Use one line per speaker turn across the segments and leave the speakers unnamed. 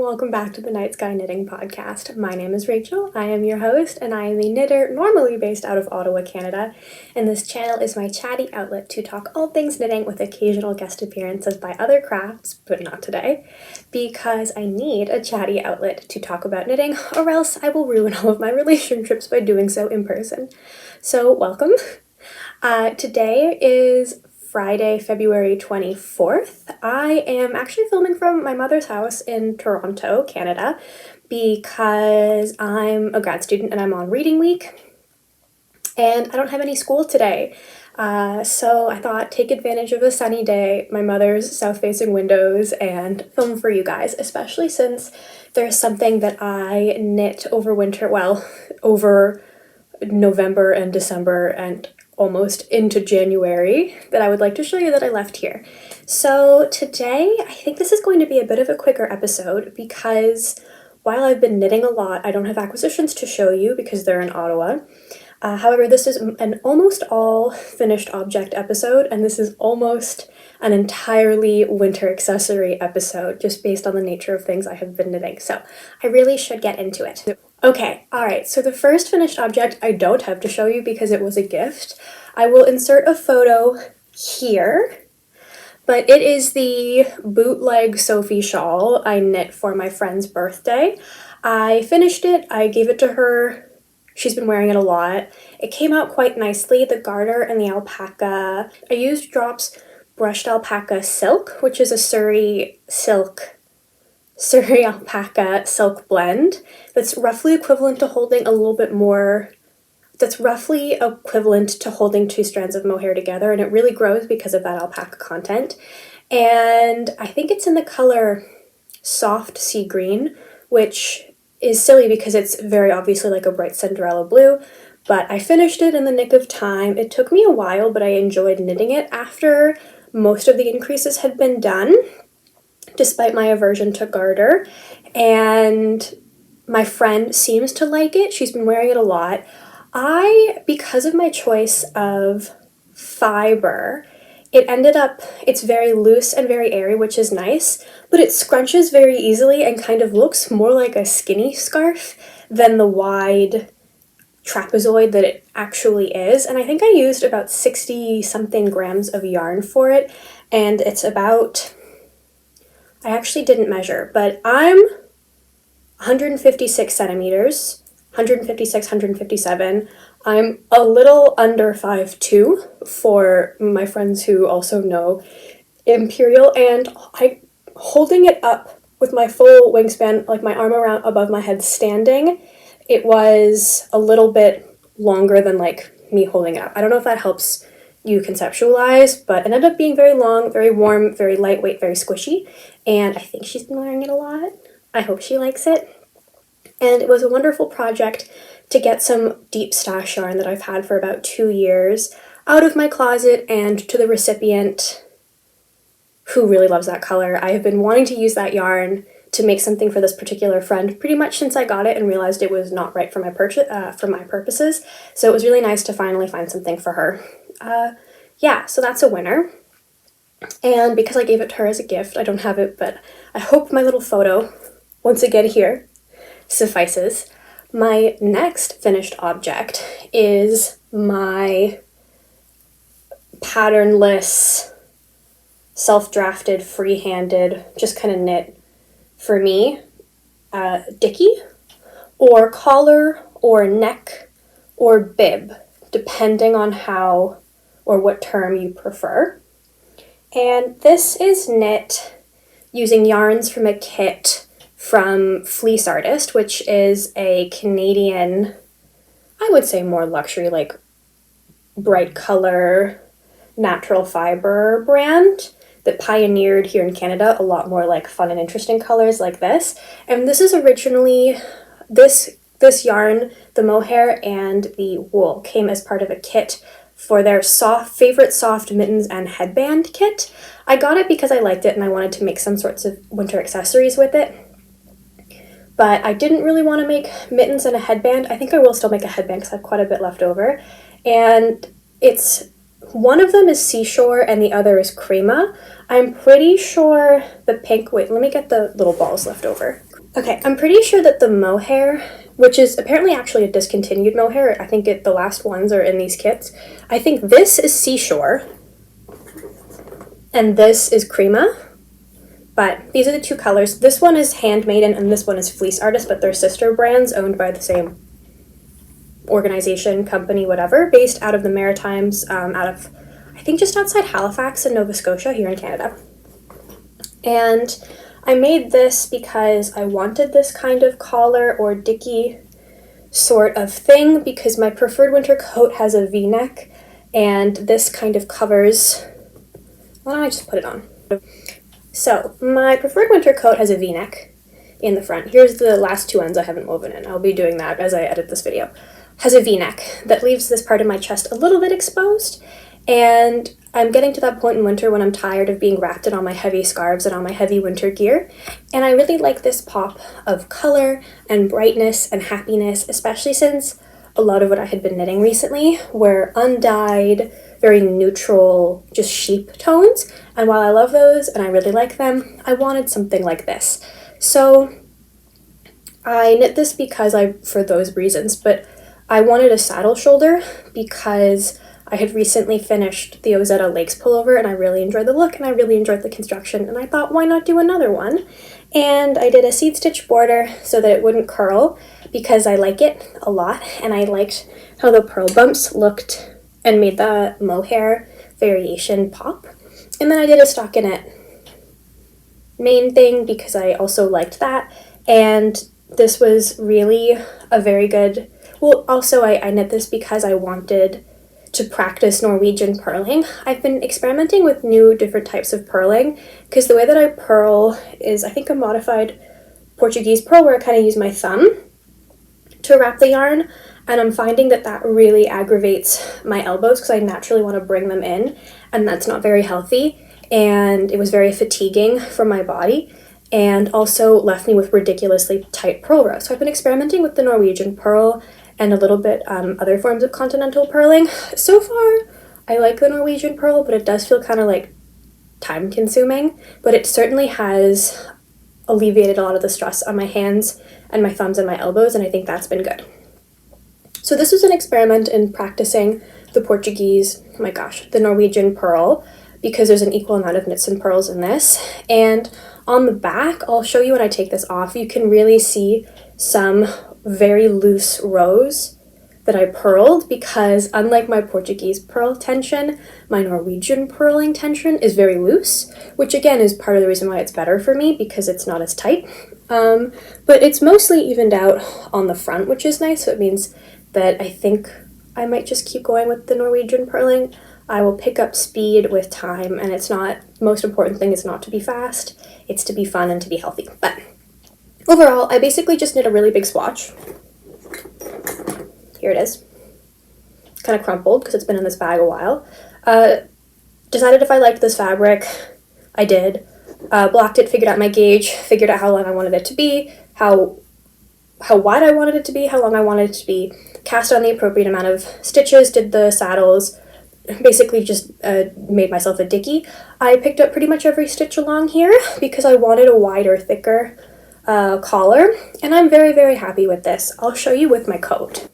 welcome back to the Night Sky Knitting Podcast. My name is Rachel, I am your host, and I am a knitter normally based out of Ottawa, Canada, and this channel is my chatty outlet to talk all things knitting with occasional guest appearances by other crafts, but not today, because I need a chatty outlet to talk about knitting, or else I will ruin all of my relationships by doing so in person. So welcome. Today is Friday, February 24th. I am actually filming from my mother's house in Toronto, Canada, because I'm a grad student and I'm on reading week, and I don't have any school today. So I thought take advantage of a sunny day, my mother's south-facing windows, and film for you guys, especially since there's something that I knit over winter, well, over November and December and almost into January that I would like to show you that I left here. So today, I think this is going to be a bit of a quicker episode because while I've been knitting a lot, I don't have acquisitions to show you because they're in Ottawa. However, this is an almost all finished object episode, and this is almost an entirely winter accessory episode, just based on the nature of things I have been knitting. So I really should get into it. Okay, alright, so the first finished object I don't have to show you because it was a gift. I will insert a photo here, but it is the bootleg Sophie shawl I knit for my friend's birthday. I finished it, I gave it to her. She's been wearing it a lot. It came out quite nicely, the garter and the alpaca. I used Drop's brushed alpaca silk, which is a Surrey alpaca silk blend that's roughly equivalent to holding a little bit more, that's roughly equivalent to holding two strands of mohair together, and it really grows because of that alpaca content. And I think it's in the color soft sea green, which is silly because it's very obviously like a bright Cinderella blue, but I finished it in the nick of time. It took me a while, but I enjoyed knitting it after most of the increases had been done, despite my aversion to garter, and my friend seems to like it. She's been wearing it a lot. Because of my choice of fiber, it's very loose and very airy, which is nice, but it scrunches very easily and kind of looks more like a skinny scarf than the wide trapezoid that it actually is. And I think I used about 60 something grams of yarn for it, and it's about, I actually didn't measure, but I'm 156 centimeters, 156, 157. I'm a little under 5'2" for my friends who also know Imperial, and holding it up with my full wingspan, like my arm around above my head standing, it was a little bit longer than like me holding it up. I don't know if that helps you conceptualize, but it ended up being very long, very warm, very lightweight, very squishy, and I think she's been wearing it a lot. I hope she likes it. And it was a wonderful project to get some deep stash yarn that I've had for about 2 years out of my closet and to the recipient who really loves that color. I have been wanting to use that yarn to make something for this particular friend pretty much since I got it and realized it was not right for my purposes, so it was really nice to finally find something for her. Yeah, so that's a winner. And because I gave it to her as a gift, I don't have it, but I hope my little photo, once again here, suffices. My next finished object is my patternless, self-drafted, free-handed, just kind of knit for me, dicky, or collar, or neck, or bib, depending on how or what term you prefer. And this is knit using yarns from a kit from Fleece Artist, which is a Canadian, I would say more luxury, like bright color, natural fiber brand that pioneered here in Canada a lot more like fun and interesting colors like this. And this is originally, this yarn, the mohair and the wool, came as part of a kit for their favorite soft mittens and headband kit. I got it because I liked it and I wanted to make some sorts of winter accessories with it. But I didn't really want to make mittens and a headband. I think I will still make a headband because I have quite a bit left over. And one of them is Seashore and the other is Crema. I'm pretty sure the pink, wait, let me get the little balls left over. Okay, I'm pretty sure that the mohair, which is apparently actually a discontinued mohair, I think the last ones are in these kits. I think this is Seashore, and this is Crema, but these are the two colors. This one is Handmaiden, and this one is Fleece Artist, but they're sister brands owned by the same organization, company, whatever, based out of the Maritimes, out of, I think, just outside Halifax in Nova Scotia here in Canada. And I made this because I wanted this kind of collar or dicky sort of thing because my preferred winter coat has a V-neck and this kind of covers, why don't I just put it on? So my preferred winter coat has a V-neck in the front. Here's the last two ends I haven't woven in. I'll be doing that as I edit this video. Has a V-neck that leaves this part of my chest a little bit exposed, and I'm getting to that point in winter when I'm tired of being wrapped in all my heavy scarves and all my heavy winter gear, and I really like this pop of color and brightness and happiness, especially since a lot of what I had been knitting recently were undyed, very neutral, just sheep tones, and while I love those and I really like them, I wanted something like this. So I knit this for those reasons, but I wanted a saddle shoulder because I had recently finished the Ozetta Lakes pullover and I really enjoyed the look and I really enjoyed the construction, and I thought, why not do another one? And I did a seed stitch border so that it wouldn't curl because I like it a lot, and I liked how the pearl bumps looked and made the mohair variation pop. And then I did a stockinette main thing because I also liked that, and this was really a very good, well, also I knit this because I wanted to practice Norwegian purling. I've been experimenting with new different types of purling because the way that I purl is, I think, a modified Portuguese purl where I kind of use my thumb to wrap the yarn, and I'm finding that that really aggravates my elbows because I naturally want to bring them in, and that's not very healthy, and it was very fatiguing for my body and also left me with ridiculously tight purl rows. So I've been experimenting with the Norwegian purl and a little bit other forms of continental purling. So far, I like the Norwegian purl, but it does feel kind of like time consuming, but it certainly has alleviated a lot of the stress on my hands and my thumbs and my elbows, and I think that's been good. So this was an experiment in practicing the the Norwegian purl, because there's an equal amount of knits and purls in this. And on the back, I'll show you when I take this off, you can really see some very loose rows that I purled because unlike my Portuguese purl tension, my Norwegian purling tension is very loose, which again is part of the reason why it's better for me because it's not as tight. But it's mostly evened out on the front, which is nice, so it means that I think I might just keep going with the Norwegian purling. I will pick up speed with time, and it's not, most important thing is not to be fast, it's to be fun and to be healthy. But overall, I basically just knit a really big swatch. Here it is. Kind of crumpled because it's been in this bag a while. Decided if I liked this fabric, I did. Blocked it, figured out my gauge, figured out how long I wanted it to be, how wide I wanted it to be, how long I wanted it to be, cast on the appropriate amount of stitches, did the saddles, basically just made myself a dicky. I picked up pretty much every stitch along here because I wanted a wider, thicker collar, and I'm very, very happy with this. I'll show you with my coat.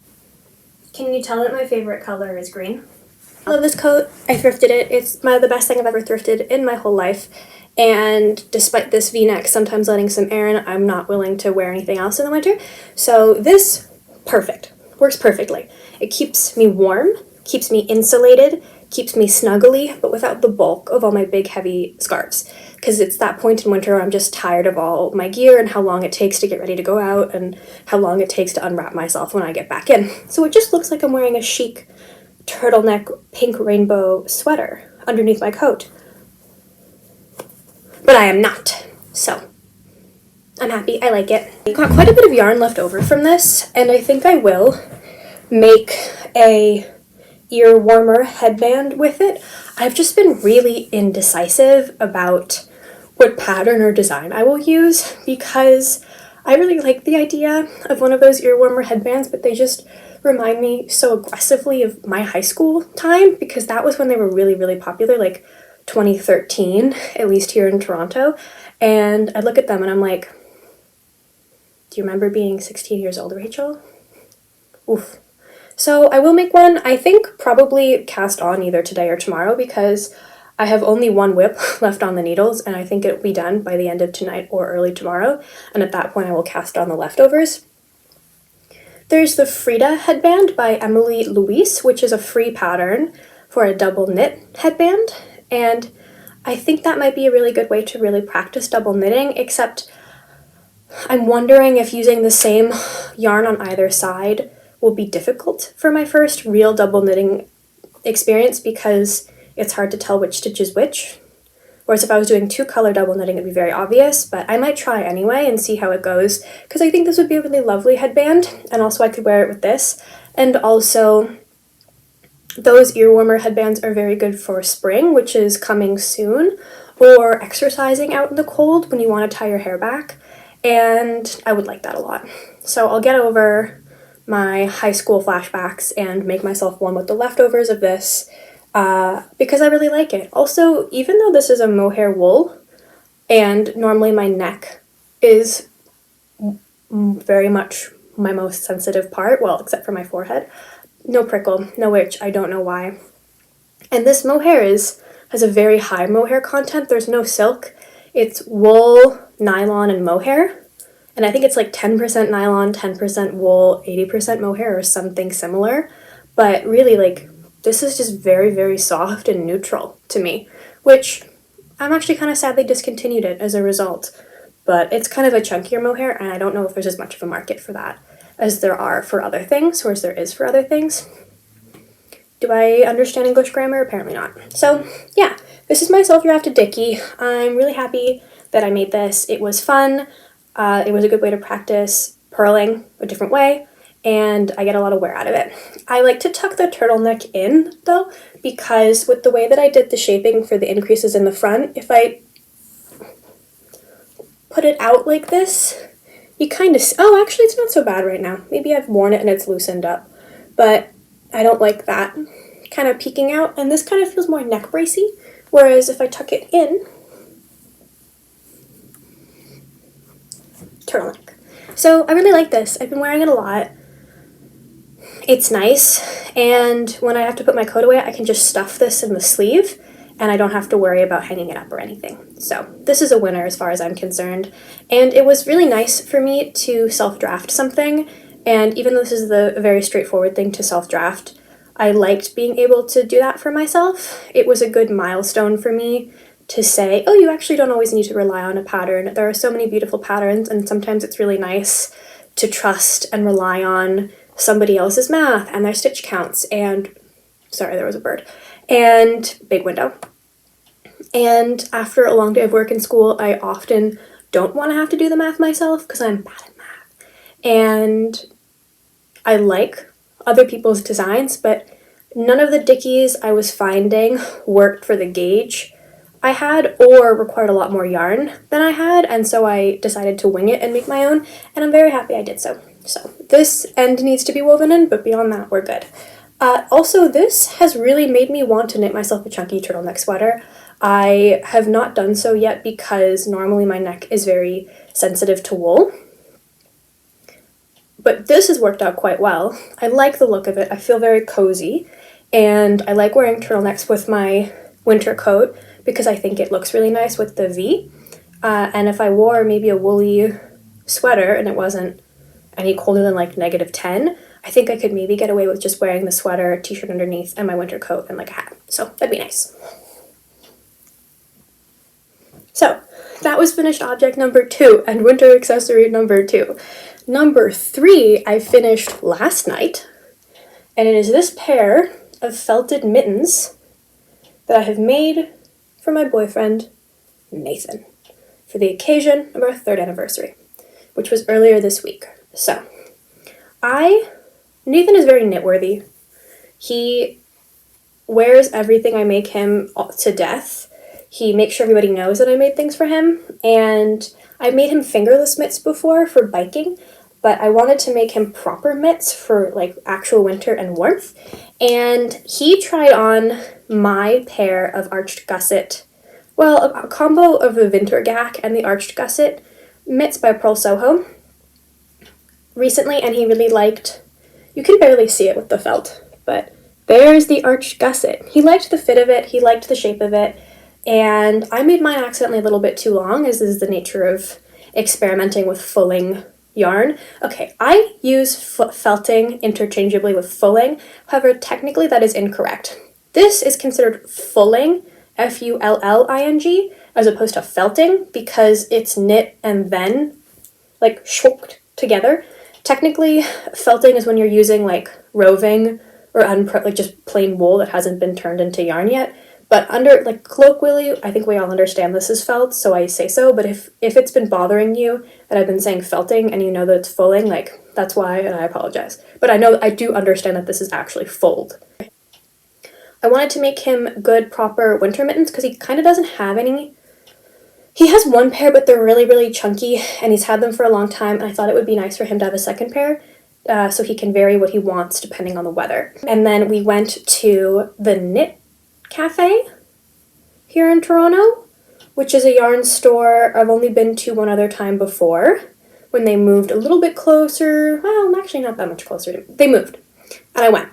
Can you tell that my favorite color is green? I love this coat. I thrifted it. It's the best thing I've ever thrifted in my whole life, and despite this v-neck sometimes letting some air in, I'm not willing to wear anything else in the winter, so this, perfect. Works perfectly. It keeps me warm, keeps me insulated, keeps me snuggly, but without the bulk of all my big heavy scarves. Because it's that point in winter where I'm just tired of all my gear and how long it takes to get ready to go out and how long it takes to unwrap myself when I get back in. So it just looks like I'm wearing a chic turtleneck pink rainbow sweater underneath my coat. But I am not. So I'm happy. I like it. I got quite a bit of yarn left over from this, and I think I will make a ear warmer headband with it. I've just been really indecisive about what pattern or design I will use because I really like the idea of one of those ear warmer headbands, but they just remind me so aggressively of my high school time because that was when they were really, really popular, like 2013, at least here in Toronto. And I look at them and I'm like, Do you remember being 16 years old, Rachel? Oof. So I will make one, I think probably cast on either today or tomorrow, because I have only one whip left on the needles, and I think it'll be done by the end of tonight or early tomorrow, and at that point I will cast on the leftovers. There's the Frida headband by Emily Louise, which is a free pattern for a double knit headband, and I think that might be a really good way to really practice double knitting, except I'm wondering if using the same yarn on either side will be difficult for my first real double knitting experience, because it's hard to tell which stitch is which. Whereas if I was doing 2-color double knitting, it'd be very obvious, but I might try anyway and see how it goes, because I think this would be a really lovely headband, and also I could wear it with this. And also, those earwarmer headbands are very good for spring, which is coming soon, or exercising out in the cold when you want to tie your hair back, and I would like that a lot. So I'll get over my high school flashbacks and make myself one with the leftovers of this, because I really like it. Also, even though this is a mohair wool, and normally my neck is very much my most sensitive part, well, except for my forehead, no prickle, no itch, I don't know why. And this mohair has a very high mohair content. There's no silk. It's wool, nylon, and mohair. And I think it's like 10% nylon, 10% wool, 80% mohair, or something similar. But really, like, this is just very, very soft and neutral to me, which I'm actually kind of sadly discontinued it as a result. But it's kind of a chunkier mohair, and I don't know if there's as much of a market for that as there are for other things, or as there is for other things. Do I understand English grammar? Apparently not. So, yeah, this is my self-drafted Dickie. I'm really happy that I made this. It was fun. It was a good way to practice purling a different way, and I get a lot of wear out of it. I like to tuck the turtleneck in, though, because with the way that I did the shaping for the increases in the front, if I put it out like this, you kind of, oh, actually it's not so bad right now. Maybe I've worn it and it's loosened up, but I don't like that kind of peeking out, and this kind of feels more neck bracey, whereas if I tuck it in, turtleneck. So I really like this. I've been wearing it a lot. It's nice, and when I have to put my coat away, I can just stuff this in the sleeve, and I don't have to worry about hanging it up or anything. So this is a winner as far as I'm concerned, and it was really nice for me to self-draft something, and even though this is a very straightforward thing to self-draft, I liked being able to do that for myself. It was a good milestone for me to say, oh, you actually don't always need to rely on a pattern. There are so many beautiful patterns, and sometimes it's really nice to trust and rely on somebody else's math and their stitch counts, and, sorry, there was a bird, and big window. And after a long day of work in school, I often don't want to have to do the math myself because I'm bad at math. And I like other people's designs, but none of the Dickies I was finding worked for the gauge I had or required a lot more yarn than I had, and so I decided to wing it and make my own, and I'm very happy I did so. So this end needs to be woven in, but beyond that, we're good. Also, this has really made me want to knit myself a chunky turtleneck sweater. I have not done so yet because normally my neck is very sensitive to wool. But this has worked out quite well. I like the look of it. I feel very cozy, and I like wearing turtlenecks with my winter coat because I think it looks really nice with the V. And if I wore maybe a woolly sweater and it wasn't any colder than like -10, I think I could maybe get away with just wearing the sweater, t-shirt underneath, and my winter coat and like a hat. So that'd be nice. So that was finished object number 2 and winter accessory number 2. Number 3 I finished last night, and it is this pair of felted mittens that I have made for my boyfriend, Nathan, for the occasion of our 3rd anniversary, which was earlier this week. So, Nathan is very knitworthy. He wears everything I make him to death. He makes sure everybody knows that I made things for him, and I've made him fingerless mitts before for biking, but I wanted to make him proper mitts for like actual winter and warmth, and he tried on my pair of arched gusset, well, a combo of the Wintergach and the arched gusset mitts by Pearl Soho, recently, and he really liked, you can barely see it with the felt, but there's the arched gusset. He liked the fit of it, he liked the shape of it, and I made mine accidentally a little bit too long, as is the nature of experimenting with fulling yarn. Okay, I use felting interchangeably with fulling, however, technically that is incorrect. This is considered fulling, F-U-L-L-I-N-G, as opposed to felting, because it's knit and then, like, shwoked together. Technically, felting is when you're using, like, roving or like just plain wool that hasn't been turned into yarn yet. But under, like, colloquially, I think we all understand this is felt, so I say so. But if it's been bothering you that I've been saying felting and you know that it's fulling, like, that's why, and I apologize. But I do understand that this is actually fulled. I wanted to make him good, proper winter mittens because he kind of doesn't have any. He has one pair, but they're really, really chunky, and he's had them for a long time, and I thought it would be nice for him to have a second pair so he can vary what he wants depending on the weather. And then we went to the Knit Cafe here in Toronto, which is a yarn store I've only been to one other time before, when they moved a little bit closer. Well, actually not that much closer. They moved, and I went.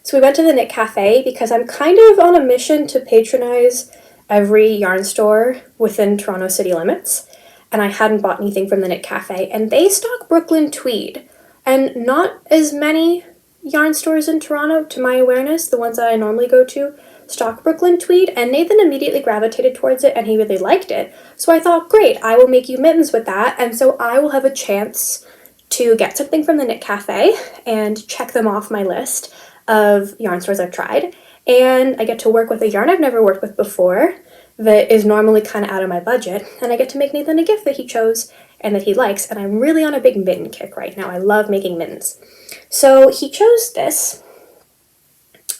So we went to the Knit Cafe because I'm kind of on a mission to patronize every yarn store within Toronto city limits, and I hadn't bought anything from the Knit Cafe, and they stock Brooklyn tweed, and not as many yarn stores in Toronto, to my awareness, the ones that I normally go to, stock Brooklyn tweed, and Nathan immediately gravitated towards it, and he really liked it, so I thought, great, I will make you mittens with that, and so I will have a chance to get something from the Knit Cafe and check them off my list of yarn stores I've tried, and I get to work with a yarn I've never worked with before that is normally kind of out of my budget, and I get to make Nathan a gift that he chose and that he likes, and I'm really on a big mitten kick right now. I love making mittens. So he chose this.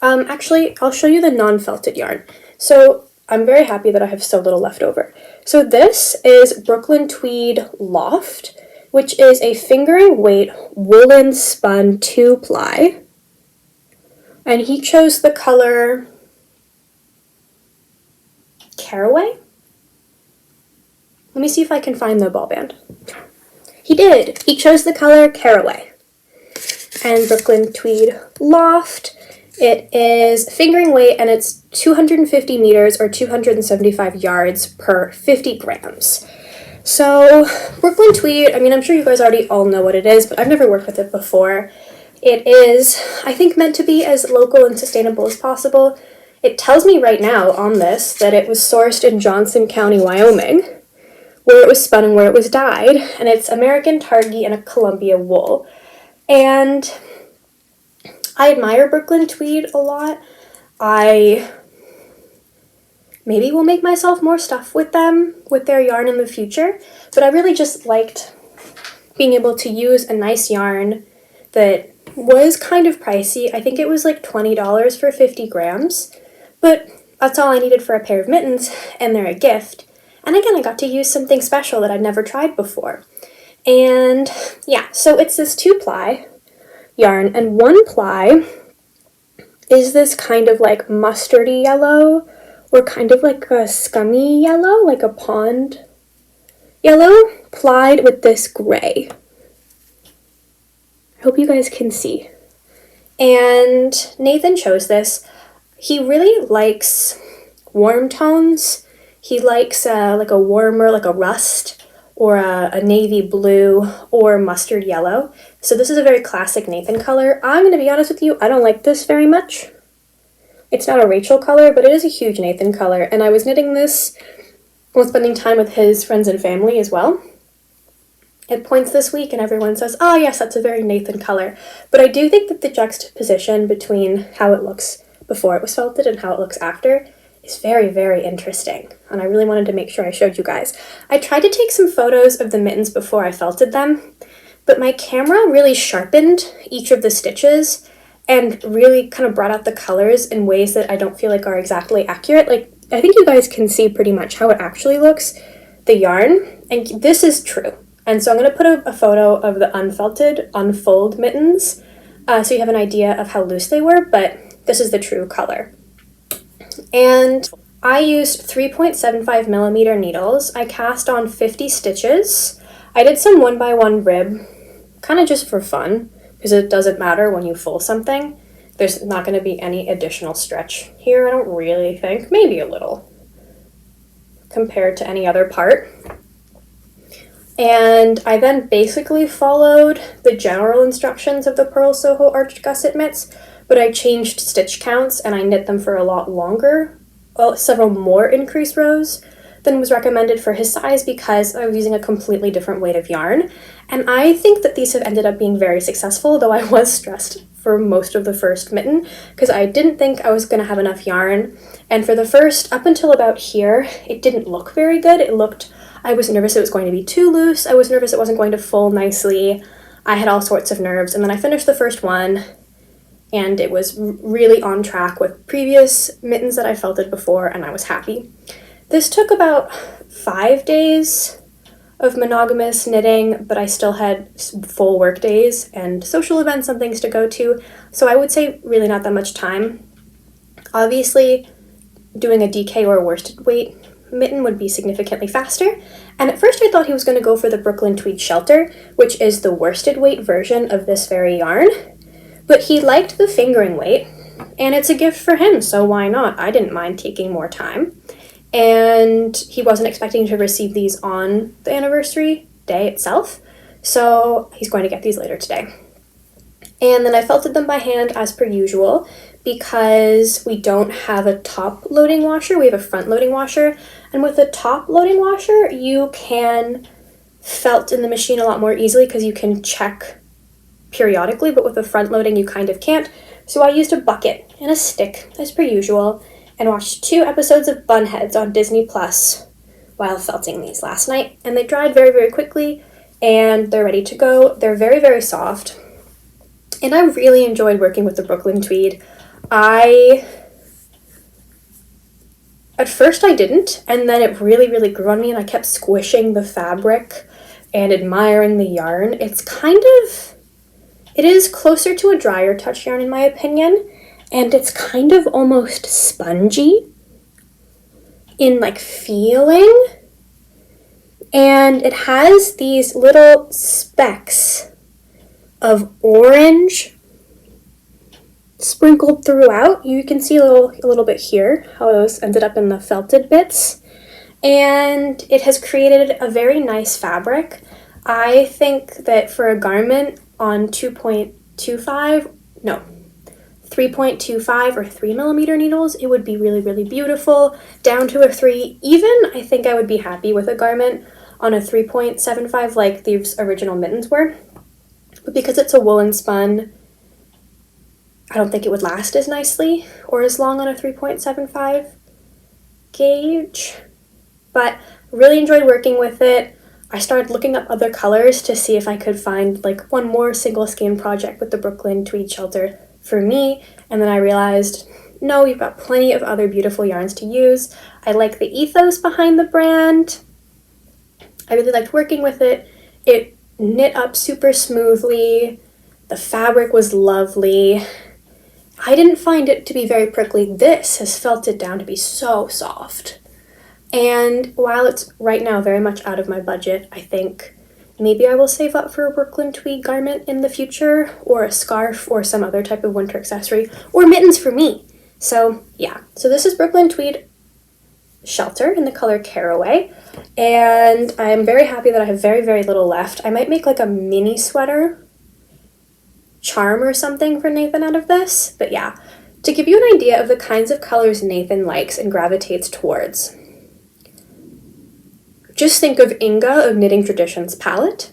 Actually, I'll show you the non-felted yarn. So I'm very happy that I have so little left over. So this is Brooklyn Tweed Loft, which is a fingering weight woolen spun 2-ply. And he chose the color Caraway? Let me see if I can find the ball band. He did! He chose the color Caraway. And Brooklyn Tweed Loft. It is fingering weight, and it's 250 meters or 275 yards per 50 grams. So, Brooklyn Tweed, I mean, I'm sure you guys already all know what it is, but I've never worked with it before. It is, I think, meant to be as local and sustainable as possible. It tells me right now on this that it was sourced in Johnson County, Wyoming, where it was spun and where it was dyed, and it's American Targhee and a Columbia wool. And I admire Brooklyn Tweed a lot. I maybe will make myself more stuff with them, with their yarn in the future, but I really just liked being able to use a nice yarn that was kind of pricey. I think it was like $20 for 50 grams, but that's all I needed for a pair of mittens, and they're a gift. And again, I got to use something special that I'd never tried before. And yeah, so it's this 2-ply yarn, and 1-ply is this kind of like mustardy yellow, or kind of like a scummy yellow, like a pond yellow, plied with this gray. I hope you guys can see. And Nathan chose this. He really likes warm tones. He likes like a warmer, like a rust, or a navy blue, or mustard yellow. So this is a very classic Nathan color. I'm going to be honest with you, I don't like this very much. It's not a Rachel color, but it is a huge Nathan color, and I was knitting this while spending time with his friends and family as well. At points this week, and everyone says, oh yes, that's a very Nathan color. But I do think that the juxtaposition between how it looks before it was felted and how it looks after is very, very interesting, and I really wanted to make sure I showed you guys. I tried to take some photos of the mittens before I felted them, but my camera really sharpened each of the stitches and really kind of brought out the colors in ways that I don't feel like are exactly accurate. Like, I think you guys can see pretty much how it actually looks, the yarn, and this is true. And so I'm going to put a photo of the unfelted, unfold mittens, so you have an idea of how loose they were, but this is the true color. And I used 3.75 millimeter needles. I cast on 50 stitches. I did some 1x1 rib, kind of just for fun, because it doesn't matter when you full something. There's not going to be any additional stretch here, I don't really think. Maybe a little, compared to any other part. And I then basically followed the general instructions of the Pearl Soho arched gusset mitts, but I changed stitch counts and I knit them for a lot longer, several more increased rows than was recommended for his size because I was using a completely different weight of yarn. And I think that these have ended up being very successful, though I was stressed for most of the first mitten because I didn't think I was going to have enough yarn. And for the first, up until about here, it didn't look very good. I was nervous it was going to be too loose. I was nervous it wasn't going to full nicely. I had all sorts of nerves. And then I finished the first one and it was really on track with previous mittens that I felted before, and I was happy. This took about 5 days of monogamous knitting, but I still had full work days and social events and things to go to, so I would say really not that much time. Obviously, doing a DK or a worsted weight mitten would be significantly faster, and at first I thought he was going to go for the Brooklyn Tweed Shelter, which is the worsted weight version of this very yarn, but he liked the fingering weight, and it's a gift for him, so why not? I didn't mind taking more time. And he wasn't expecting to receive these on the anniversary day itself, so he's going to get these later today. And then I felted them by hand as per usual because we don't have a top loading washer, we have a front loading washer, and with a top loading washer you can felt in the machine a lot more easily because you can check periodically, but with the front loading you kind of can't. So I used a bucket and a stick as per usual and watched 2 episodes of Bunheads on Disney Plus while felting these last night, and they dried very, very quickly, and they're ready to go. They're very, very soft, and I really enjoyed working with the Brooklyn Tweed. At first I didn't, and then it really, really grew on me, and I kept squishing the fabric and admiring the yarn. It is closer to a dryer touch yarn in my opinion, and it's kind of almost spongy in like feeling. And it has these little specks of orange sprinkled throughout. You can see a little bit here, how those ended up in the felted bits. And it has created a very nice fabric. I think that for a garment on 3.25 or 3 millimeter needles, it would be really, really beautiful. Down to a 3, even I think I would be happy with a garment on a 3.75 like these original mittens were. But because it's a woolen spun, I don't think it would last as nicely or as long on a 3.75 gauge. But really enjoyed working with it. I started looking up other colors to see if I could find like one more single skein project with the Brooklyn Tweed Shelter for me, and then I realized, no, you've got plenty of other beautiful yarns to use. I like the ethos behind the brand. I really liked working with it. It knit up super smoothly. The fabric was lovely. I didn't find it to be very prickly. This has felted down to be so soft. And while it's right now very much out of my budget, I think maybe I will save up for a Brooklyn Tweed garment in the future, or a scarf, or some other type of winter accessory, or mittens for me. So yeah, so this is Brooklyn Tweed Shelter in the color Caraway, and I'm very happy that I have very, very little left. I might make like a mini sweater charm or something for Nathan out of this, but yeah, to give you an idea of the kinds of colors Nathan likes and gravitates towards. Just think of Inga of Knitting Traditions palette.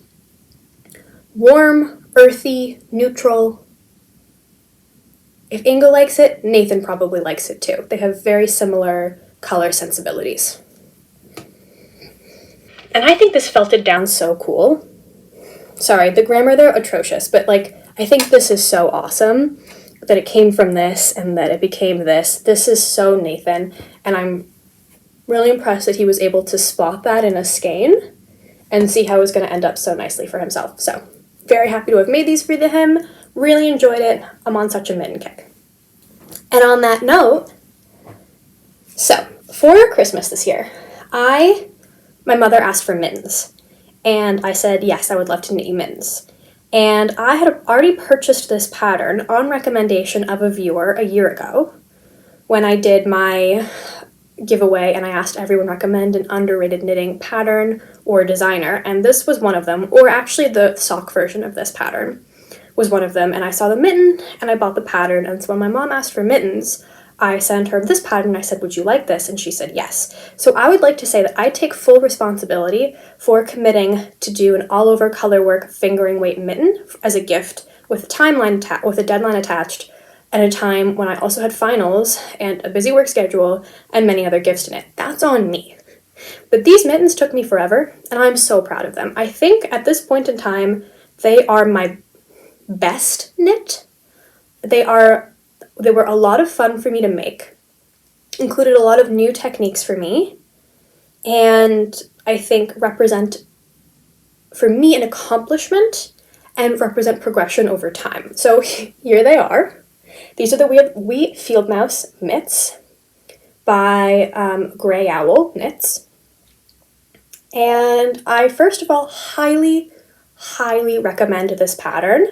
Warm, earthy, neutral. If Inga likes it, Nathan probably likes it too. They have very similar color sensibilities. And I think this felted down so cool. Sorry, the grammar there, atrocious, but like, I think this is so awesome that it came from this and that it became this. This is so Nathan, and I'm really impressed that he was able to spot that in a skein and see how it was going to end up so nicely for himself. So, very happy to have made these for him. Really enjoyed it. I'm on such a mitten kick. And on that note, so for Christmas this year, my mother asked for mittens. and I said, yes, I would love to knit you mittens. And I had already purchased this pattern on recommendation of a viewer a year ago when I did my giveaway and I asked everyone to recommend an underrated knitting pattern or designer, and this was one of them, or actually the sock version of this pattern was one of them, and I saw the mitten and I bought the pattern. And so when my mom asked for mittens, I sent her this pattern. I said, would you like this? And she said yes. So I would like to say that I take full responsibility for committing to do an all-over colorwork fingering weight mitten as a gift with a deadline attached at a time when I also had finals and a busy work schedule and many other gifts to knit. That's on me. But these mittens took me forever, and I'm so proud of them. I think at this point in time, they are my best knit. They were a lot of fun for me to make, included a lot of new techniques for me, and I think represent for me an accomplishment and represent progression over time. So here they are. These are the Wheat Field Mouse mitts by Grey Owl Knits. And I first of all highly recommend this pattern.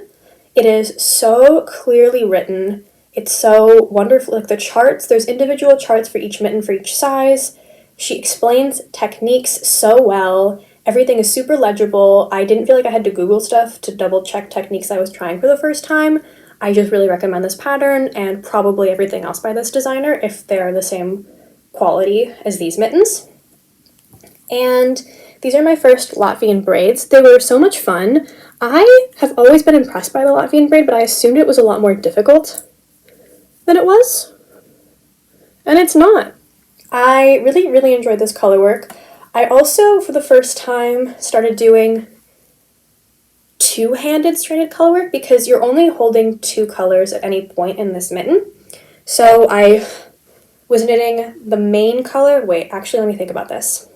It is so clearly written. It's so wonderful. Like the charts, there's individual charts for each mitten for each size. She explains techniques so well. Everything is super legible. I didn't feel like I had to Google stuff to double check techniques I was trying for the first time. I just really recommend this pattern and probably everything else by this designer if they're the same quality as these mittens. And these are my first Latvian braids. They were so much fun. I have always been impressed by the Latvian braid, but I assumed it was a lot more difficult than it was. And it's not. I really enjoyed this color work. I also, for the first time, started doing two-handed stranded color work because you're only holding two colors at any point in this mitten. So I was knitting the main color. Wait, actually, let me think about this.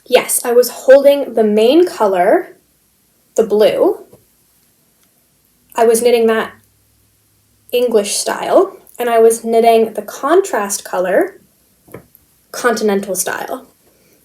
Yes, I was holding the main color, the blue. I was knitting that English style, and I was knitting the contrast color, continental style.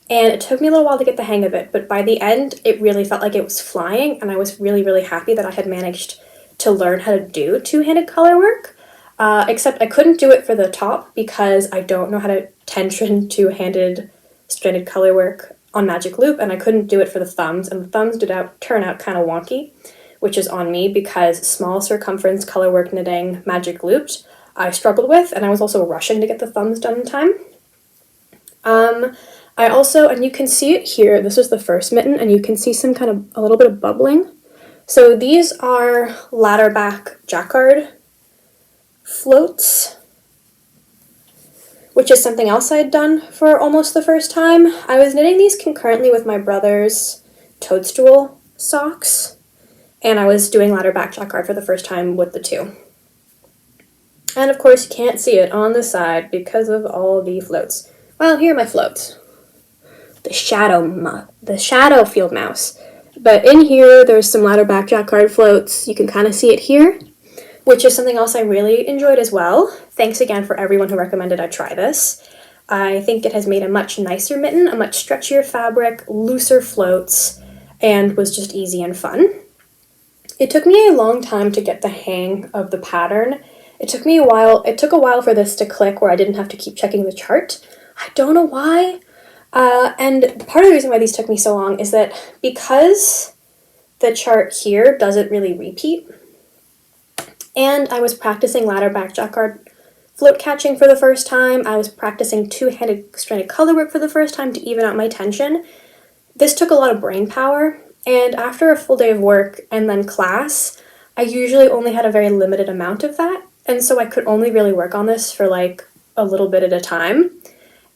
And it took me a little while to get the hang of it, but by the end, it really felt like it was flying, and I was really happy that I had managed to learn how to do two-handed color work, except I couldn't do it for the top because I don't know how to tension two-handed stranded color work on magic loop, and I couldn't do it for the thumbs, and the thumbs did turn out kind of wonky, which is on me because small circumference color work knitting magic looped I struggled with, and I was also rushing to get the thumbs done in time. I also, and you can see it here, this is the first mitten, and you can see a little bit of bubbling. So these are ladder back jacquard floats, which is something else I had done for almost the first time. I was knitting these concurrently with my brother's toadstool socks, and I was doing ladder back jacquard for the first time with the two. And of course you can't see it on the side because of all the floats. Well, here are my floats. The shadow field mouse. But in here there's some ladder back jacquard floats. You can kind of see it here, which is something else I really enjoyed as well. Thanks again for everyone who recommended I try this. I think it has made a much nicer mitten, a much stretchier fabric, looser floats, and was just easy and fun. It took me a long time to get the hang of the pattern. It took a while for this to click where I didn't have to keep checking the chart. I don't know why. And part of the reason why these took me so long is that because the chart here doesn't really repeat, and I was practicing ladder back jacquard float catching for the first time, I was practicing two-handed stranded color work for the first time to even out my tension. This took a lot of brain power, and after a full day of work and then class, I usually only had a very limited amount of that, and so I could only really work on this for like a little bit at a time.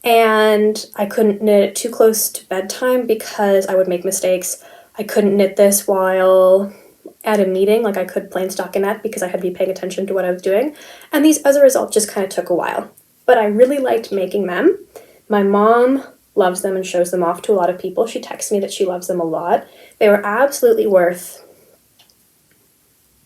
And I couldn't knit it too close to bedtime because I would make mistakes. I couldn't knit this while at a meeting like I could plain stockinette because I had to be paying attention to what I was doing. And these, as a result, just kind of took a while. But I really liked making them. My mom loves them and shows them off to a lot of people. She texts me that she loves them a lot. They were absolutely worth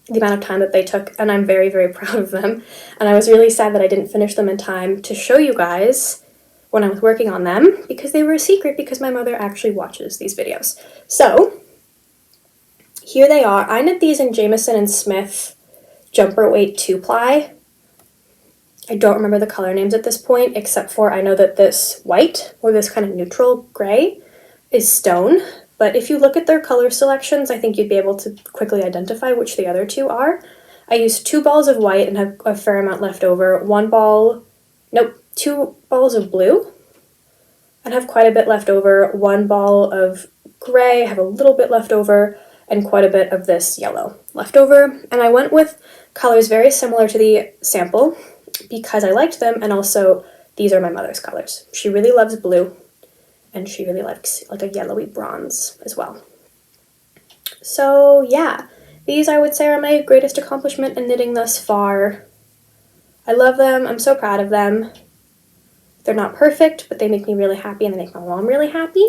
the amount of time that they took, and I'm very proud of them. And I was really sad that I didn't finish them in time to show you guys when I was working on them because they were a secret because my mother actually watches these videos. So here they are. I knit these in Jamieson and Smith jumper weight 2-ply. I don't remember the color names at this point, except for I know that this white, or this kind of neutral gray, is stone. But if you look at their color selections, I think you'd be able to quickly identify which the other two are. I used 2 balls of white and have a fair amount left over. 2 balls of blue and have quite a bit left over. 1 ball of gray, have a little bit left over, and quite a bit of this yellow left over. And I went with colors very similar to the sample because I liked them, and also these are my mother's colors. She really loves blue, and she really likes like a yellowy bronze as well. So yeah, these I would say are my greatest accomplishment in knitting thus far. I love them. I'm so proud of them. They're not perfect, but they make me really happy and they make my mom really happy.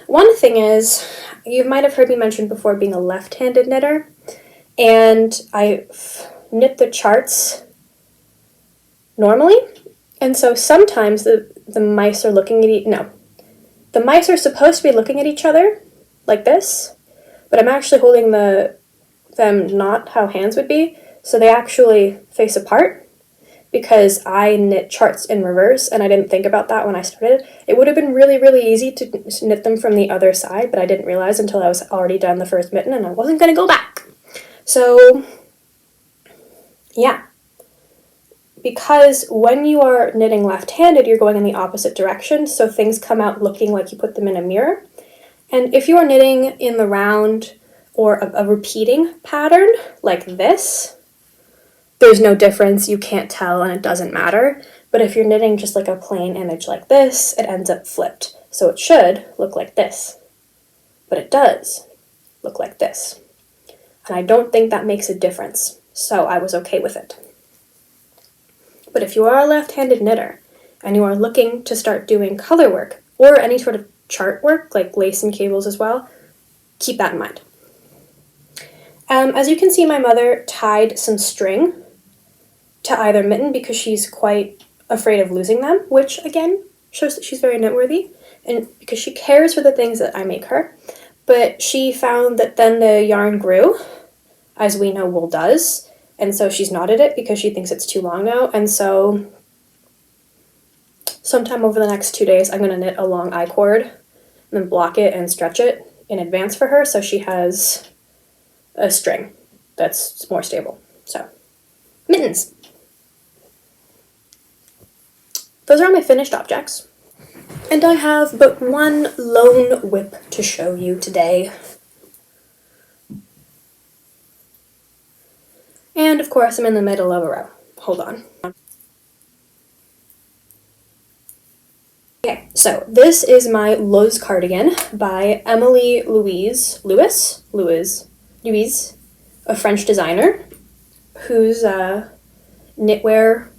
One thing is, you might have heard me mention before being a left-handed knitter, and I knit the charts normally, and so sometimes the mice are looking at the mice are supposed to be looking at each other like this, but I'm actually holding them not how hands would be, so they actually face apart because I knit charts in reverse, and I didn't think about that when I started. It would have been really, really easy to knit them from the other side, but I didn't realize until I was already done the first mitten, and I wasn't going to go back. So yeah, because when you are knitting left-handed, you're going in the opposite direction, so things come out looking like you put them in a mirror. And if you are knitting in the round or a repeating pattern like this, there's no difference, you can't tell, and it doesn't matter. But if you're knitting just like a plain image like this, it ends up flipped. So it should look like this, but it does look like this. And I don't think that makes a difference, so I was okay with it. But if you are a left-handed knitter and you are looking to start doing color work or any sort of chart work, like lace and cables as well, keep that in mind. As you can see, my mother tied some string to either mitten because she's quite afraid of losing them, which again shows that she's very knitworthy and because she cares for the things that I make her. But she found that then the yarn grew, as we know wool does, and so she's knotted it because she thinks it's too long now. And so sometime over the next 2 days, I'm going to knit a long I-cord and then block it and stretch it in advance for her so she has a string that's more stable. So, mittens. Those are all my finished objects. And I have but one lone whip to show you today. And of course, I'm in the middle of a row. Hold on. Okay, so this is my Lowe's cardigan by Emily Louise, a French designer whose knitwear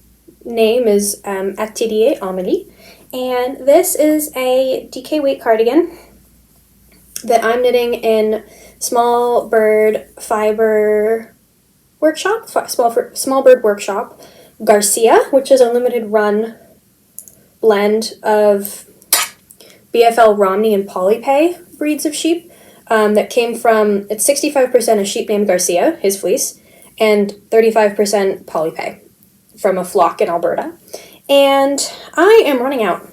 name is Atelier Amélie. And this is a DK weight cardigan that I'm knitting in Small Bird Fiber Workshop, Small Bird Workshop Garcia, which is a limited run blend of BFL Romney and Polypay breeds of sheep that came from, it's 65% a sheep named Garcia, his fleece, and 35% Polypay from a flock in Alberta. And I am running out.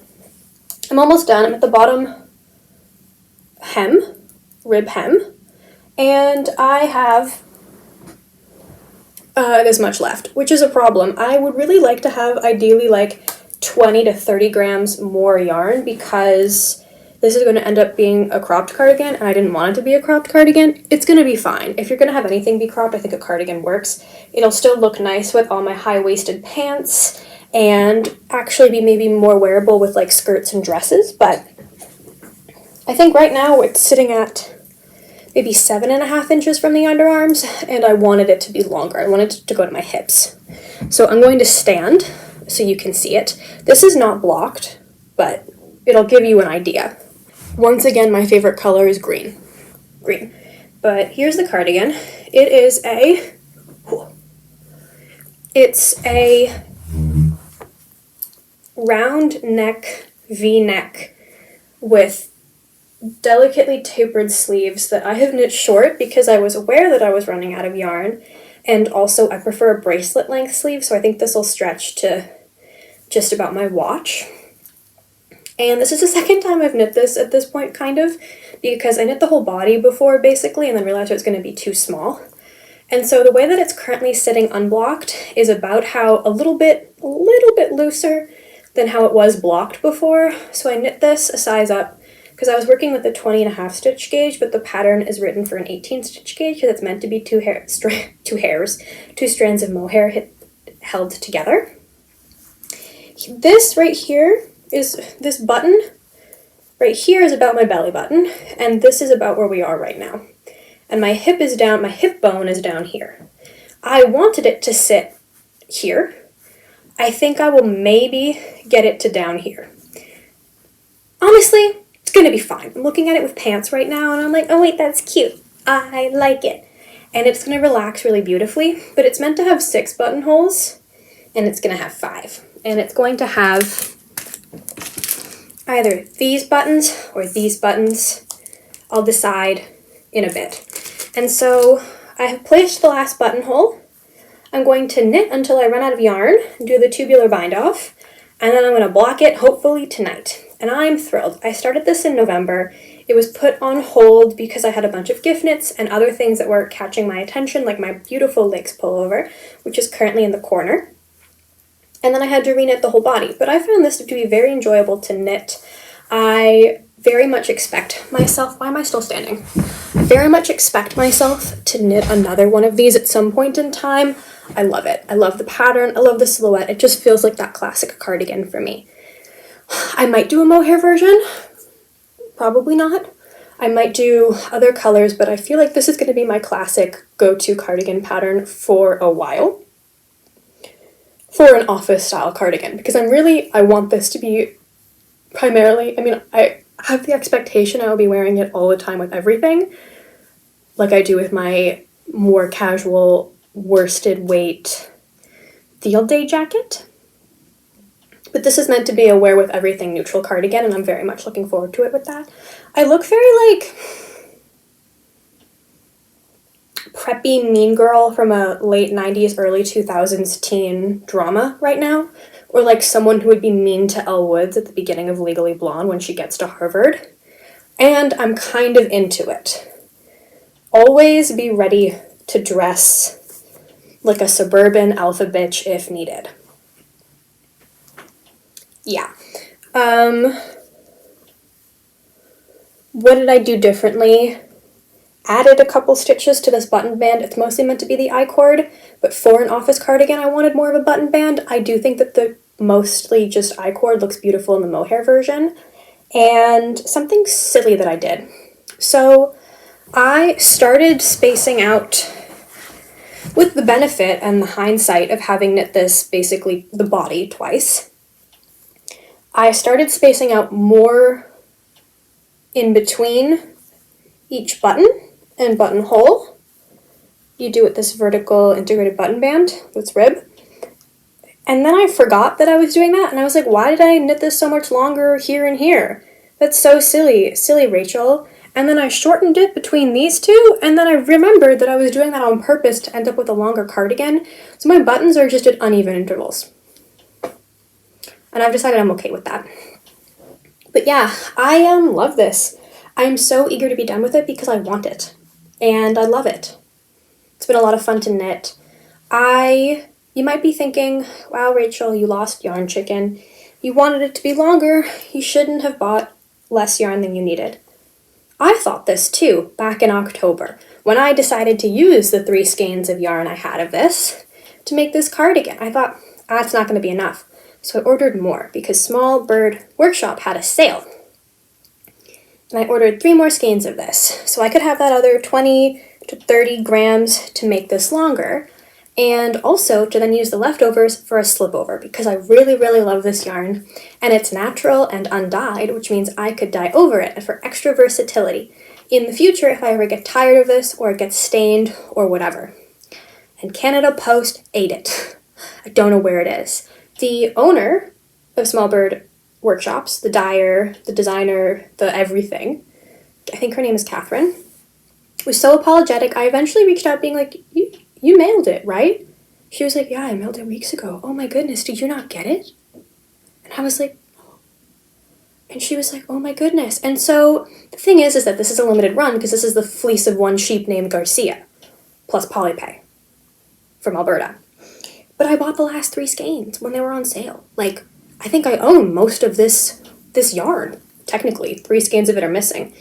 I'm almost done. I'm at the bottom rib hem, and I have this much left, which is a problem. I would really like to have ideally like 20 to 30 grams more yarn because this is going to end up being a cropped cardigan, and I didn't want it to be a cropped cardigan. It's going to be fine. If you're going to have anything be cropped, I think a cardigan works. It'll still look nice with all my high-waisted pants and actually be maybe more wearable with like skirts and dresses, but I think right now it's sitting at maybe 7.5 inches from the underarms, and I wanted it to be longer. I wanted it to go to my hips. So I'm going to stand so you can see it. This is not blocked, but it'll give you an idea. Once again, my favorite color is green. But here's the cardigan. It's a round neck V-neck with delicately tapered sleeves that I have knit short because I was aware that I was running out of yarn, and also I prefer a bracelet length sleeve, so I think this will stretch to just about my watch. And this is the second time I've knit this at this point, kind of, because I knit the whole body before, basically, and then realized it was going to be too small. And so the way that it's currently sitting unblocked is about how a little bit looser than how it was blocked before. So I knit this a size up because I was working with a 20.5 stitch gauge, but the pattern is written for an 18 stitch gauge because it's meant to be two strands of mohair held together. This right here is, this button right here is about my belly button, and this is about where we are right now. And my hip is down, my hip bone is down here. I wanted it to sit here. I think I will maybe get it to down here. Honestly, it's gonna be fine. I'm looking at it with pants right now and I'm like, oh wait, that's cute. I like it. And it's gonna relax really beautifully, but it's meant to have 6 buttonholes and it's gonna have 5. And it's going to have either these buttons or these buttons. I'll decide in a bit. And so I have placed the last buttonhole. I'm going to knit until I run out of yarn, do the tubular bind off, and then I'm going to block it hopefully tonight. And I'm thrilled. I started this in November. It was put on hold because I had a bunch of gift knits and other things that were catching my attention, like my beautiful lace pullover, which is currently in the corner. And then I had to reknit the whole body. But I found this to be very enjoyable to knit. I very much expect myself, why am I still standing? I very much expect myself to knit another one of these at some point in time. I love it. I love the pattern. I love the silhouette. It just feels like that classic cardigan for me. I might do a mohair version. Probably not. I might do other colors, but I feel like this is going to be my classic go-to cardigan pattern for a while. For an office style cardigan, because I want this to be primarily, I have the expectation I will be wearing it all the time with everything, like I do with my more casual worsted weight field day jacket. But this is meant to be a wear with everything neutral cardigan, and I'm very much looking forward to it with that. I look very like preppy mean girl from a late 90s, early 2000s teen drama right now, or like someone who would be mean to Elle Woods at the beginning of Legally Blonde when she gets to Harvard. And I'm kind of into it. Always be ready to dress like a suburban alpha bitch if needed. Yeah. What did I do differently? Added a couple stitches to this button band. It's mostly meant to be the I-cord, but for an office cardigan I wanted more of a button band. I do think that the mostly just I-cord looks beautiful in the mohair version. And something silly that I did. So I started spacing out, with the benefit and the hindsight of having knit this basically the body twice. I started spacing out more in between each button and buttonhole. You do with this vertical integrated button band, this rib. And then I forgot that I was doing that, and I was like, why did I knit this so much longer here and here? That's so silly, Rachel. And then I shortened it between these two, and then I remembered that I was doing that on purpose to end up with a longer cardigan, so my buttons are just at uneven intervals. And I've decided I'm okay with that. But yeah, I love this. I am so eager to be done with it because I want it. And I love it. It's been a lot of fun to knit. You might be thinking, wow, Rachel, you lost yarn chicken. You wanted it to be longer. You shouldn't have bought less yarn than you needed. I thought this too, back in October, when I decided to use the 3 skeins of yarn I had of this to make this cardigan. I thought, that's not going to be enough. So I ordered more because Small Bird Workshop had a sale. And I ordered 3 more skeins of this. So I could have that other 20 to 30 grams to make this longer. And also to then use the leftovers for a slip over because I really, really love this yarn. And it's natural and undyed, which means I could dye over it for extra versatility in the future if I ever get tired of this or it gets stained or whatever. And Canada Post ate it. I don't know where it is. The owner of Small Bird workshops, the dyer, the designer, the everything. I think her name is Catherine. Was so apologetic. I eventually reached out being like, you mailed it, right? She was like, yeah, I mailed it weeks ago. Oh my goodness, did you not get it? And I was like, and she was like, oh my goodness. And so the thing is that this is a limited run because this is the fleece of one sheep named Garcia, plus Polypay from Alberta. But I bought the last 3 skeins when they were on sale. Like, I think I own most of this yarn, technically. 3 skeins of it are missing.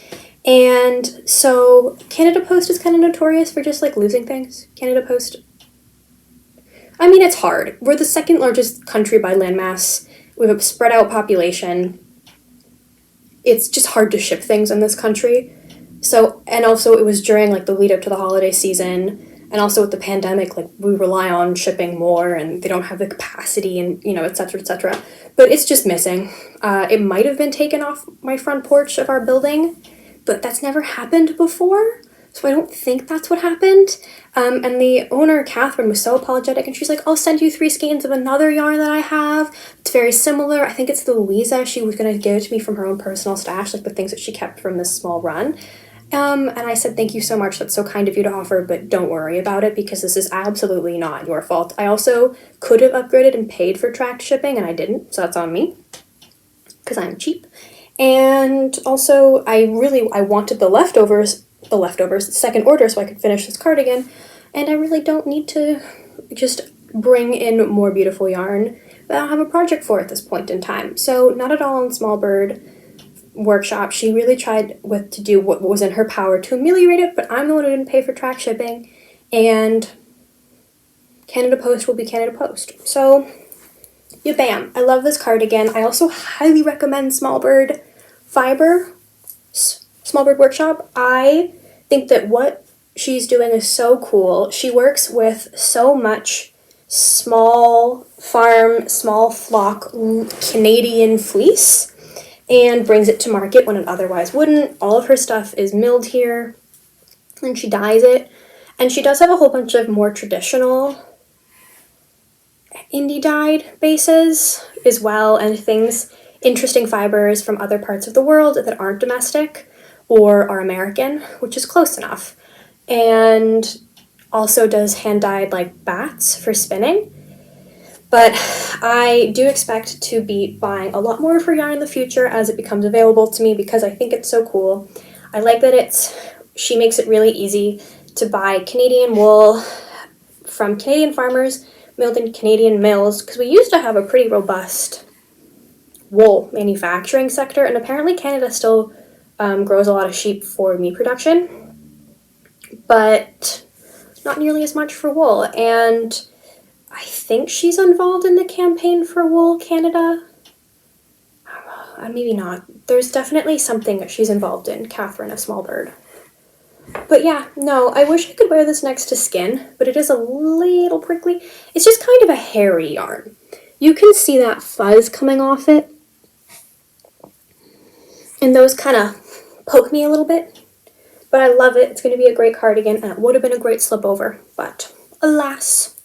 And so Canada Post is kind of notorious for just, like, losing things. Canada Post, I mean, it's hard. We're the 2nd largest country by landmass. We have a spread out population. It's just hard to ship things in this country. So, and also it was during, like, the lead up to the holiday season. And also with the pandemic, like, we rely on shipping more and they don't have the capacity and, you know, et cetera, et cetera. But it's just missing. It might have been taken off my front porch of our building, but that's never happened before. So I don't think that's what happened. And the owner, Catherine, was so apologetic and she's like, I'll send you 3 skeins of another yarn that I have. It's very similar. I think it's the Louisa. She was going to give it to me from her own personal stash, like the things that she kept from this small run. And I said, thank you so much. That's so kind of you to offer, but don't worry about it because this is absolutely not your fault. I also could have upgraded and paid for tracked shipping and I didn't, so that's on me because I'm cheap. And also I wanted the leftovers, the second order so I could finish this cardigan. And I really don't need to just bring in more beautiful yarn that I don't have a project for at this point in time. So not at all on Smallbird workshop. She really tried to do what was in her power to ameliorate it, but I'm the one who didn't pay for track shipping, and Canada Post will be Canada Post. So, yeah, bam. I love this cardigan. I also highly recommend Smallbird Fiber, Smallbird Workshop. I think that what she's doing is so cool. She works with so much small farm, small flock Canadian fleece and brings it to market when it otherwise wouldn't. All of her stuff is milled here, and she dyes it. And she does have a whole bunch of more traditional indie dyed bases as well, and interesting fibers from other parts of the world that aren't domestic or are American, which is close enough. And also does hand-dyed, like, bats for spinning. But I do expect to be buying a lot more of her yarn in the future as it becomes available to me because I think it's so cool. I like that she makes it really easy to buy Canadian wool from Canadian farmers milled in Canadian mills because we used to have a pretty robust wool manufacturing sector, and apparently Canada still grows a lot of sheep for meat production, but not nearly as much for wool. And I think she's involved in the campaign for Wool Canada. Maybe not. There's definitely something that she's involved in, Catherine of Smallbird. But yeah, no, I wish I could wear this next to skin, but it is a little prickly. It's just kind of a hairy yarn. You can see that fuzz coming off it. And those kind of poke me a little bit. But I love it. It's going to be a great cardigan, and it would have been a great slip over. But alas,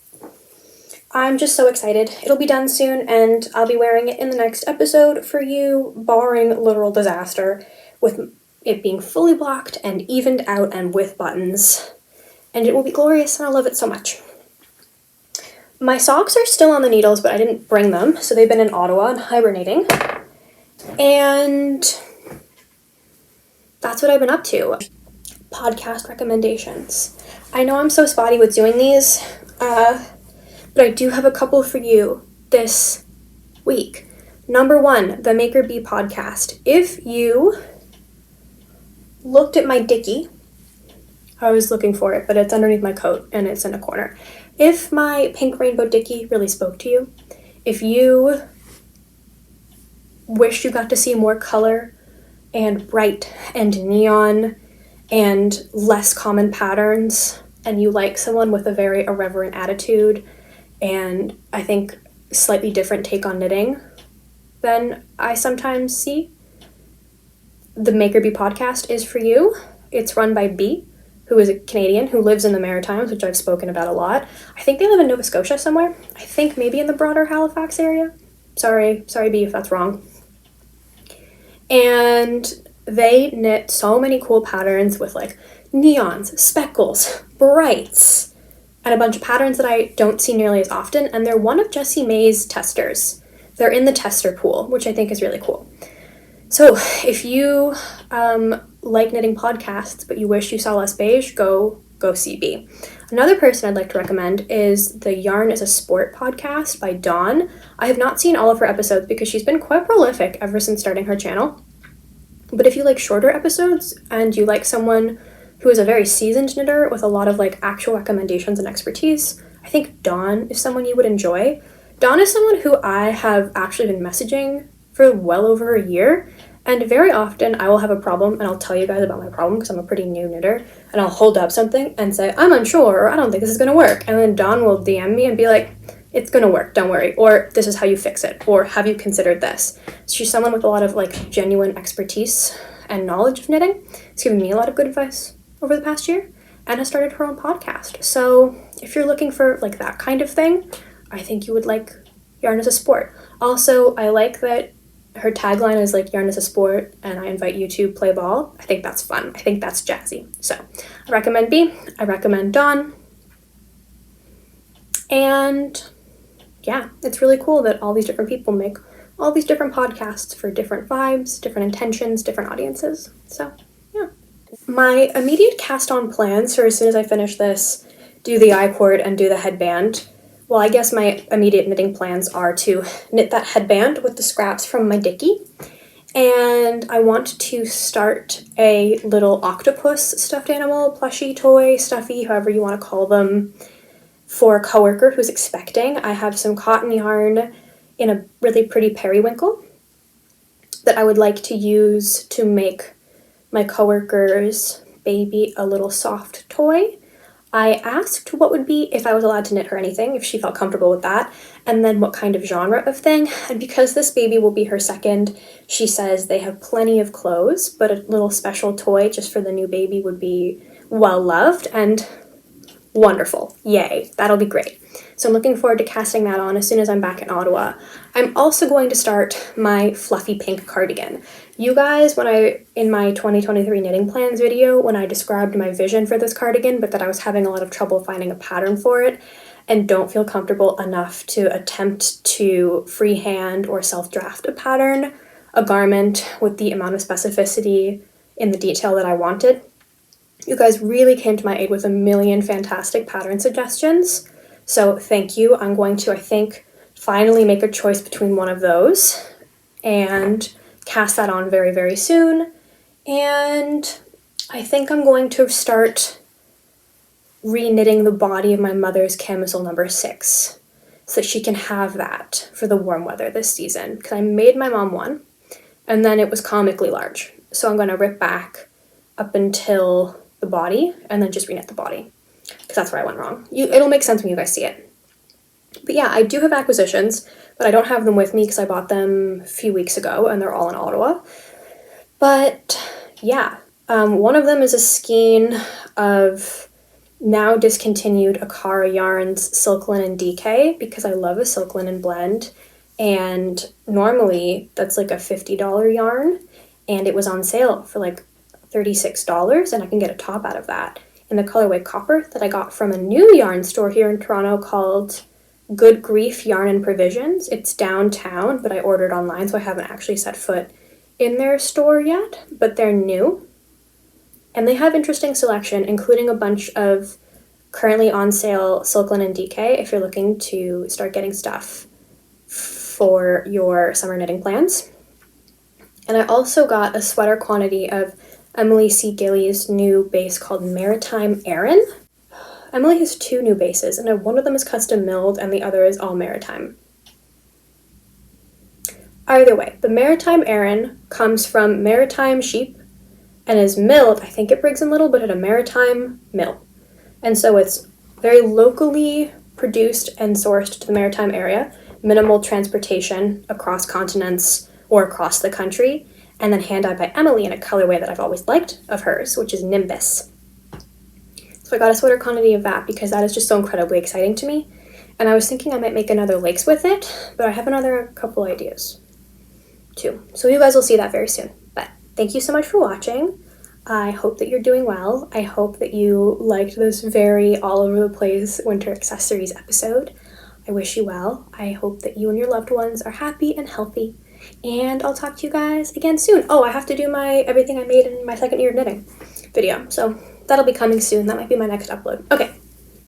I'm just so excited. It'll be done soon, and I'll be wearing it in the next episode for you, barring literal disaster, with it being fully blocked and evened out and with buttons. And it will be glorious, and I love it so much. My socks are still on the needles, but I didn't bring them, so they've been in Ottawa and hibernating. And that's what I've been up to. Podcast recommendations. I know I'm so spotty with doing these, but I do have a couple for you this week. Number 1, the Maker Bee podcast. If you looked at my dickie, I was looking for it, but it's underneath my coat and it's in a corner. If my pink rainbow dickie really spoke to you, if you wished you got to see more color and bright and neon and less common patterns, and you like someone with a very irreverent attitude and I think slightly different take on knitting than I sometimes see, the Maker Bee podcast is for you. It's run by Bee, who is a Canadian who lives in the Maritimes, which I've spoken about a lot. I think they live in Nova Scotia somewhere. I think maybe in the broader Halifax area. Sorry Bee if that's wrong. And they knit so many cool patterns with like neons, speckles, brights, and a bunch of patterns that I don't see nearly as often. And they're one of Jessie May's testers. They're in the tester pool, which I think is really cool. So if you like knitting podcasts, but you wish you saw less beige, go CB. Another person I'd like to recommend is the Yarn is a Sport podcast by Dawn. I have not seen all of her episodes because she's been quite prolific ever since starting her channel. But if you like shorter episodes and you like someone who is a very seasoned knitter with a lot of like actual recommendations and expertise, I think Dawn is someone you would enjoy. Dawn is someone who I have actually been messaging for well over a year, and very often I will have a problem and I'll tell you guys about my problem because I'm a pretty new knitter, and I'll hold up something and say, I'm unsure, or I don't think this is going to work, and then Dawn will DM me and be like, it's going to work, don't worry, or this is how you fix it, or have you considered this? She's someone with a lot of like genuine expertise and knowledge of knitting. It's given me a lot of good advice over the past year, and has started her own podcast. So if you're looking for like that kind of thing, I think you would like Yarn is a Sport. Also, I like that her tagline is like Yarn is a Sport and I invite you to play ball. I think that's fun. I think that's jazzy. So I recommend B. I recommend Dawn. And yeah, it's really cool that all these different people make all these different podcasts for different vibes, different intentions, different audiences. So yeah. My immediate cast on plans for as soon as I finish this, do the I-cord and do the headband. Well, I guess my immediate knitting plans are to knit that headband with the scraps from my Dickie. And I want to start a little octopus stuffed animal, plushie, toy, stuffy, however you want to call them, for a coworker who's expecting. I have some cotton yarn in a really pretty periwinkle that I would like to use to make my coworker's baby a little soft toy. I asked what would be if I was allowed to knit her anything, if she felt comfortable with that, and then what kind of genre of thing. And because this baby will be her second, she says they have plenty of clothes, but a little special toy just for the new baby would be well loved and wonderful. Yay, that'll be great. So I'm looking forward to casting that on as soon as I'm back in Ottawa. I'm also going to start my fluffy pink cardigan. You guys, in my 2023 knitting plans video, when I described my vision for this cardigan, but that I was having a lot of trouble finding a pattern for it and don't feel comfortable enough to attempt to freehand or self-draft a garment with the amount of specificity in the detail that I wanted. You guys really came to my aid with a million fantastic pattern suggestions. So thank you. I'm going to, I think, finally make a choice between one of those and cast that on very, very soon. And I think I'm going to start re-knitting the body of my mother's camisole number 6 so that she can have that for the warm weather this season. Because I made my mom one, and then it was comically large. So I'm going to rip back up until the body and then just re-knit the body. Because that's where I went wrong. It'll make sense when you guys see it. But yeah, I do have acquisitions, but I don't have them with me because I bought them a few weeks ago and they're all in Ottawa. But yeah, one of them is a skein of now discontinued Akara Yarns Silk Linen DK because I love a silk linen blend. And normally that's like a $50 yarn, and it was on sale for like $36, and I can get a top out of that in the colorway Copper that I got from a new yarn store here in Toronto called Good Grief Yarn and Provisions. It's downtown, but I ordered online, so I haven't actually set foot in their store yet, but they're new. And they have interesting selection, including a bunch of currently on sale silk linen DK if you're looking to start getting stuff for your summer knitting plans. And I also got a sweater quantity of Emily C. Gillies' new base called Maritime Erin. Emily has 2 new bases, and one of them is custom milled and the other is all maritime. Either way, the Maritime Erin comes from maritime sheep and is milled, I think at Briggs & Little, but at a maritime mill. And so it's very locally produced and sourced to the maritime area, minimal transportation across continents or across the country, and then hand-dyed by Emily in a colorway that I've always liked of hers, which is Nimbus. So I got a sweater quantity of that because that is just so incredibly exciting to me. And I was thinking I might make another lakes with it, but I have another couple ideas too. So you guys will see that very soon. thank you so much for watching. I hope that you're doing well. I hope that you liked this very all over the place winter accessories episode. I wish you well. I hope that you and your loved ones are happy and healthy. And I'll talk to you guys again soon. Oh, I have to do my everything I made in my second year of knitting video. So that'll be coming soon. That might be my next upload. Okay,